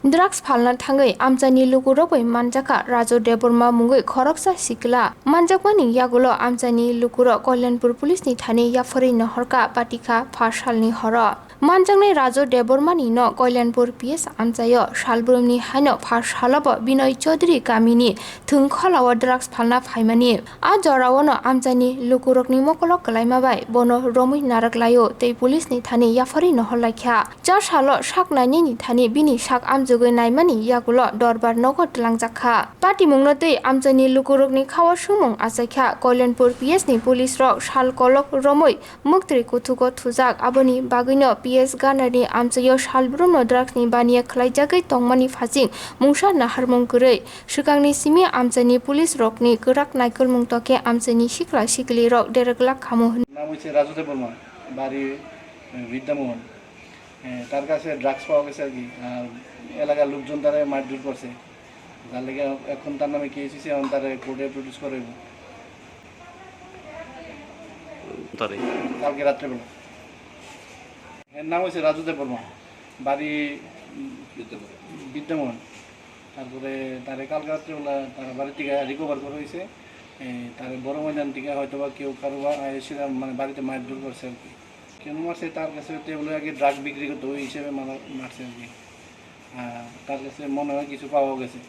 Drugs Phalna Thangwi Amchaini Lukurokbai Manjakha Rajo Deborma Mungui Khoroksa Sikla Manjakwani Yagulo Amchaini Lukurok Kolyanpur Police ni Thani Yafari Nahorka Patika Pharsalni Horo Manjakni Rajo Debormani no Kolyanpur PS Amchayo Shalbrumni Haino Pharsalabo Binoy Chaudhary Kamini Thungkholawa Drugs Phalna Phaimani A Jorawano Amchaini Lukurokni Mokolok Kalaimabai Bono Romui Naraklayo Tei Police ni Thani Yafari Noholakha Jar Shalo Shaknani ni Thani Bini Shak Amjogai Naimani Yagulo Dorbar Nogot Langjaka Pati Mungnotei Amchaini Lukurokni Khawa Sumung Asaikha Kolyanpur PS ni Police Rok Shal Kolok Romoi Muktri Kuthuko Thujak Aboni Bagino PS Ganani Amchayo Shalbruno Drugs ni Bania Khlaijagai Tongmani Phasing Mungsha Naharmung Gurei Shukangni Simi Amchaini Police Rokni Gurak Naikul Mungtoke Amchaini Sikla Sikli Rok Dereglak Khamu নাম হচ্ছে রাজু দেববর্মা বাড়ি বিদ্যামোহন তার কাছে drugs পাওয়া গেছে আর কি আর এলাকার লোকজন তারা মারধর করছে যার লেগে এখন তার নামে কেস হয়েছে এখন তারা কোর্টে প্রডিউস করে কালকে রাত্রেবেলা এর নাম হচ্ছে রাজু দেববর্মা বাড়ি বিদ্যামোহন তারপরে তারা কালকে রাত্রেবেলা তারা বাড়ি থেকে রিকভার করা হয়েছে তার বড় ময়দান থেকে হয়তো বা কেউ কারো এসে মানে বাড়িতে মারধর করছে আর কি কেন মারছে তার কাছে টেবিলে আগে ড্রাগ বিক্রি করতো ওই হিসেবে মারছে আর কি তার কাছে মনে হয় কিছু পাওয়া গেছে।